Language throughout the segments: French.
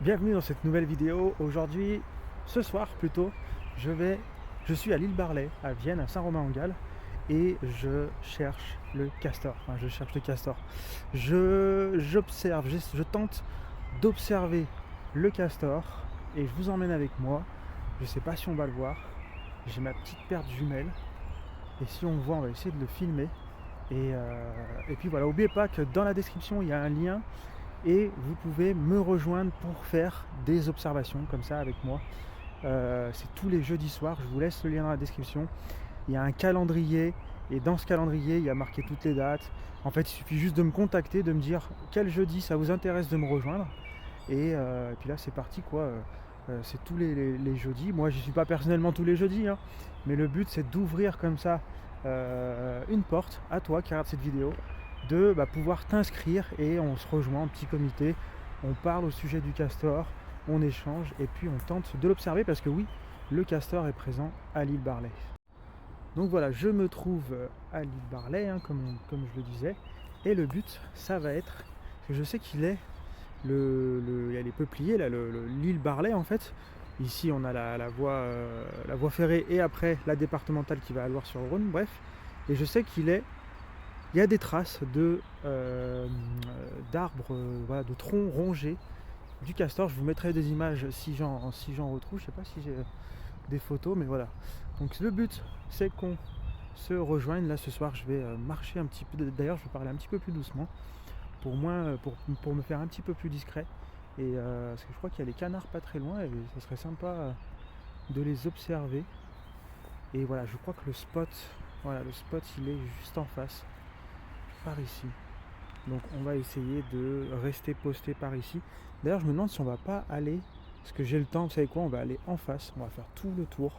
Bienvenue dans cette nouvelle vidéo. Aujourd'hui, ce soir plutôt, je suis à l'île Barley, à Vienne, à Saint-Romain-en-Galles, et je cherche le castor. Enfin, je cherche le castor. J'observe, je tente d'observer le castor, et je vous emmène avec moi. Je ne sais pas si on va le voir. J'ai ma petite paire de jumelles, et si on le voit, on va essayer de le filmer. Et puis voilà, n'oubliez pas que dans la description, il y a un lien et vous pouvez me rejoindre pour faire des observations comme ça avec moi. C'est tous les jeudis soirs, je vous laisse le lien dans la description. Il y a un calendrier et dans ce calendrier il y a marqué toutes les dates. En fait il suffit juste de me contacter, de me dire quel jeudi ça vous intéresse de me rejoindre. Et puis là c'est parti quoi. C'est tous les jeudis. Moi je ne suis pas personnellement tous les jeudis, hein, mais le but c'est d'ouvrir comme ça une porte à toi qui regarde cette vidéo, de pouvoir t'inscrire et on se rejoint en petit comité, on parle au sujet du castor, on échange et puis on tente de l'observer parce que oui, le castor est présent à l'île Barley. Donc voilà, je me trouve à l'île Barley, hein, comme je le disais, et le but, ça va être, parce que je sais qu'il est, il y a les peupliers, là, l'île Barley en fait. Ici on a la voie ferrée et après la départementale qui va à Loire-sur-Rhône, bref. Et je sais il y a des traces d'arbres, voilà, de troncs rongés du castor. Je vous mettrai des images si j'en retrouve. Je sais pas si j'ai des photos, mais voilà. Donc le but, c'est qu'on se rejoigne. Là ce soir, je vais marcher un petit peu. D'ailleurs, je vais parler un petit peu plus doucement pour me faire un petit peu plus discret. Parce que je crois qu'il y a les canards pas très loin et ça serait sympa de les observer. Et voilà, je crois que le spot, il est juste en face, par ici. Donc on va essayer de rester posté par ici. D'ailleurs je me demande si on va pas aller, parce que j'ai le temps, vous savez quoi, on va aller en face, on va faire tout le tour.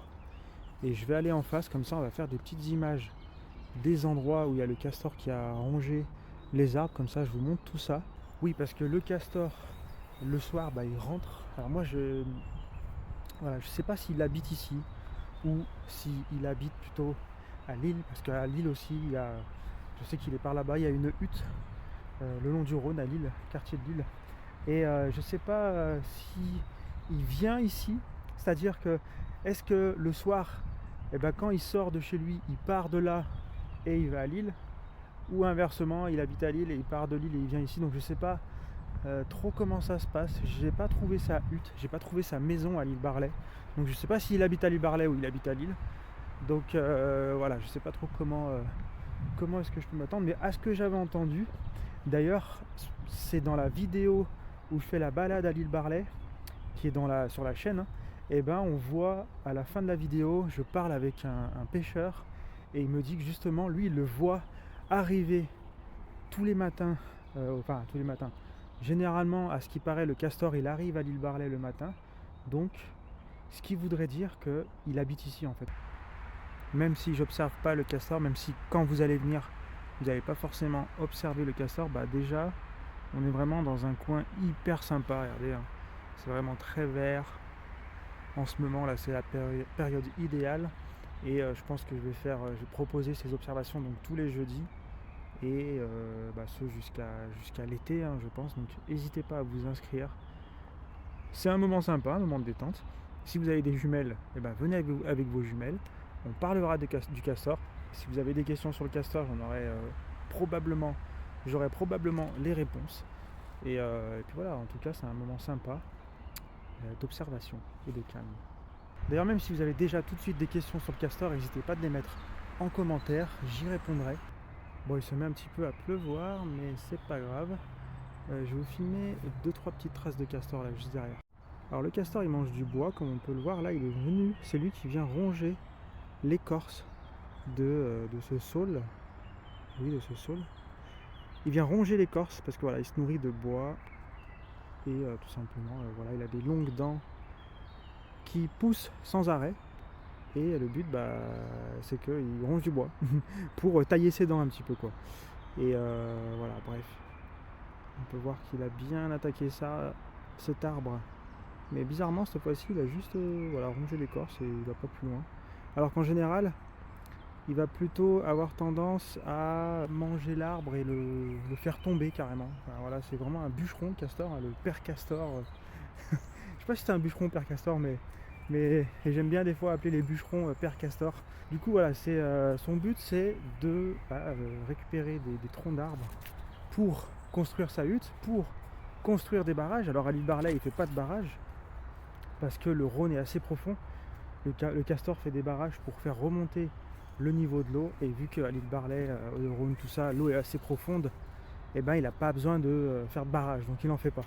Et je vais aller en face, comme ça on va faire des petites images des endroits où il y a le castor qui a rongé les arbres, comme ça je vous montre tout ça. Oui, parce que le castor, le soir, il rentre. Alors moi je sais pas s'il habite ici ou s'il habite plutôt à Lille, parce qu'à Lille aussi, je sais qu'il est par là-bas, il y a une hutte le long du Rhône à Lille, quartier de Lille. Et je sais pas si il vient ici, c'est-à-dire que est-ce que le soir, quand il sort de chez lui, il part de là et il va à Lille, ou inversement, il habite à Lille et il part de Lille et il vient ici. Donc je sais pas trop comment ça se passe. J'ai pas trouvé sa hutte, j'ai pas trouvé sa maison à l'île Barley. Donc je sais pas s'il habite à l'île Barley ou il habite à Lille. Donc voilà, je sais pas trop comment est-ce que je peux m'attendre, mais à ce que j'avais entendu, d'ailleurs, c'est dans la vidéo où je fais la balade à l'île Barley, qui est sur la chaîne, hein, et on voit à la fin de la vidéo, je parle avec un pêcheur, et il me dit que justement, lui, il le voit arriver tous les matins, tous les matins. Généralement, à ce qui paraît, le castor, il arrive à l'île Barley le matin, donc ce qui voudrait dire qu'il habite ici en fait. Même si j'observe pas le castor, même si quand vous allez venir, vous n'allez pas forcément observer le castor, déjà on est vraiment dans un coin hyper sympa, regardez, hein. C'est vraiment très vert. En ce moment là c'est la période idéale et je pense que je vais proposer ces observations donc tous les jeudis et ce jusqu'à l'été, hein, je pense. Donc n'hésitez pas à vous inscrire. C'est un moment sympa, un moment de détente. Si vous avez des jumelles, venez avec vos jumelles. On parlera du castor. Si vous avez des questions sur le castor, j'aurai probablement les réponses. Et puis voilà, en tout cas, c'est un moment sympa d'observation et de calme. D'ailleurs, même si vous avez déjà tout de suite des questions sur le castor, n'hésitez pas de les mettre en commentaire, j'y répondrai. Bon, il se met un petit peu à pleuvoir, mais c'est pas grave. Je vais vous filmer 2-3 petites traces de castor là, juste derrière. Alors le castor, il mange du bois, comme on peut le voir là, il est venu, c'est lui qui vient ronger l'écorce de ce saule. Oui, de ce saule. Il vient ronger l'écorce parce que voilà, il se nourrit de bois et tout simplement, voilà, il a des longues dents qui poussent sans arrêt. Et le but, c'est qu'il ronge du bois pour tailler ses dents un petit peu quoi. Et voilà, bref. On peut voir qu'il a bien attaqué cet arbre. Mais bizarrement, cette fois-ci, il a juste rongé l'écorce et il va pas plus loin. Alors qu'en général, il va plutôt avoir tendance à manger l'arbre et le faire tomber carrément. Enfin, voilà, c'est vraiment un bûcheron, castor, hein, le père castor. Je sais pas si c'est un bûcheron Père Castor, mais j'aime bien des fois appeler les bûcherons Père Castor. Du coup voilà, son but c'est de récupérer des troncs d'arbres pour construire sa hutte, pour construire des barrages. Alors à l'île Barley il fait pas de barrage parce que le Rhône est assez profond. Le castor fait des barrages pour faire remonter le niveau de l'eau, et vu qu'à l'île Barley, le Rhône, tout ça, l'eau est assez profonde, et ben il n'a pas besoin de faire de barrage, donc il n'en fait pas.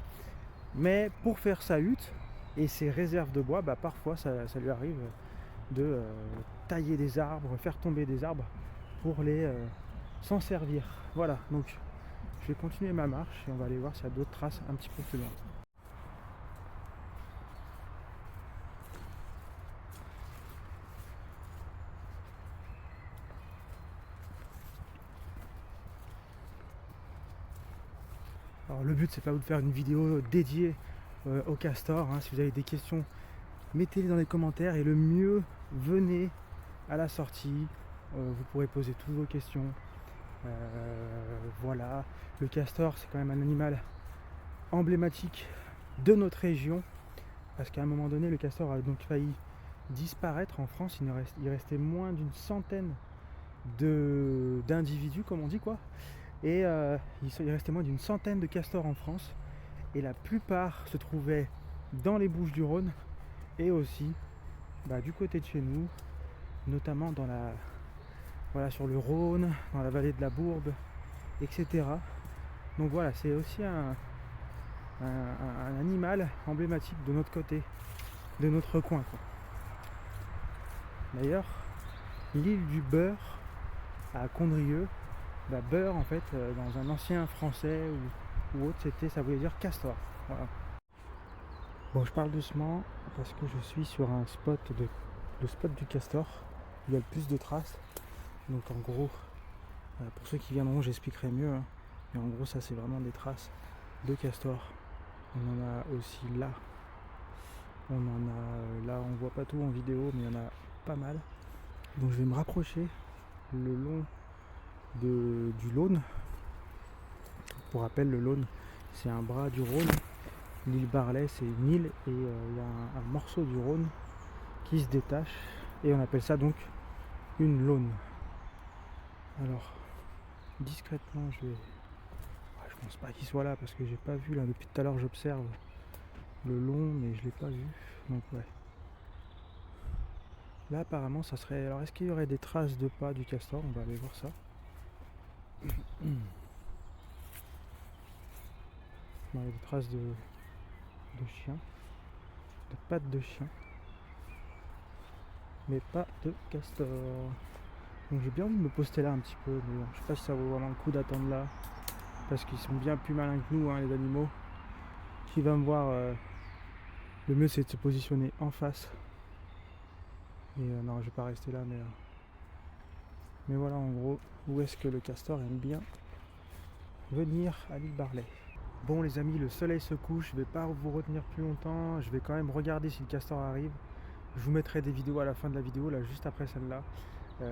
Mais pour faire sa hutte et ses réserves de bois, parfois ça lui arrive de tailler des arbres, faire tomber des arbres pour s'en servir. Voilà, donc je vais continuer ma marche et on va aller voir s'il y a d'autres traces un petit peu plus loin. Alors le but c'est pas de faire une vidéo dédiée au castor, hein. Si vous avez des questions, mettez-les dans les commentaires, et le mieux, venez à la sortie, vous pourrez poser toutes vos questions. Voilà, le castor c'est quand même un animal emblématique de notre région, parce qu'à un moment donné le castor a donc failli disparaître en France. Il restait moins d'une centaine d'individus, comme on dit, quoi. Et il restait moins d'une centaine de castors en France, et la plupart se trouvaient dans les Bouches-du-Rhône et aussi du côté de chez nous, notamment sur le Rhône, dans la vallée de la Bourbe, etc. Donc voilà, c'est aussi un animal emblématique de notre côté, de notre coin, quoi. D'ailleurs, l'île du Beurre à Condrieu, beurre en fait, dans un ancien français ou autre, ça voulait dire castor. Voilà. Bon, je parle doucement parce que je suis sur le spot du castor, il y a le plus de traces. Donc en gros, pour ceux qui viendront, j'expliquerai mieux, hein. Mais en gros, ça c'est vraiment des traces de castor. On en a aussi là. On voit pas tout en vidéo, mais il y en a pas mal. Donc je vais me rapprocher le long du Rhône. Pour rappel, le Rhône c'est un bras du Rhône. L'île Barley c'est une île, et il y a un morceau du Rhône qui se détache, et on appelle ça donc une laune. Alors discrètement je pense pas qu'il soit là, parce que j'ai pas vu là, depuis tout à l'heure j'observe le long, mais je l'ai pas vu. Donc ouais, là apparemment ça serait... Alors est-ce qu'il y aurait des traces de pas du castor? On va aller voir ça. Il y a des traces de chien, de pattes de chien, mais pas de castor. Donc j'ai bien envie de me poster là un petit peu, mais bon, je sais pas si ça vaut vraiment le coup d'attendre là, parce qu'ils sont bien plus malins que nous, hein, les animaux. Qui va me voir, le mieux c'est de se positionner en face. Et non, je vais pas rester là, mais voilà en gros où est-ce que le castor aime bien venir à l'île Barley. Bon les amis, le soleil se couche, je vais pas vous retenir plus longtemps, je vais quand même regarder si le castor arrive. Je vous mettrai des vidéos à la fin de la vidéo, là juste après celle-là.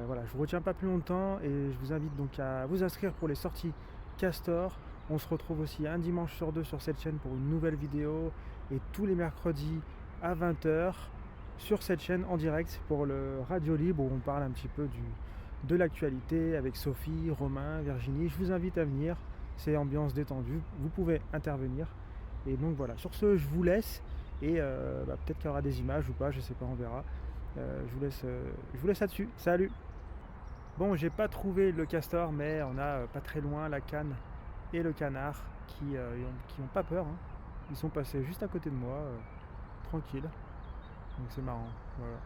Voilà, je vous retiens pas plus longtemps, et je vous invite donc à vous inscrire pour les sorties castor. On se retrouve aussi un dimanche sur 2 sur cette chaîne pour une nouvelle vidéo, et tous les mercredis à 20 h sur cette chaîne en direct pour le Radio Libre, où on parle un petit peu de l'actualité avec Sophie, Romain, Virginie. Je vous invite à venir, c'est ambiance détendue, vous pouvez intervenir. Et donc voilà, sur ce je vous laisse, et peut-être qu'il y aura des images ou pas, je sais pas, on verra. Je vous laisse là-dessus. Salut. Bon, j'ai pas trouvé le castor, mais on a pas très loin la canne et le canard qui ont pas peur, hein. Ils sont passés juste à côté de moi, tranquille. Donc c'est marrant. Voilà.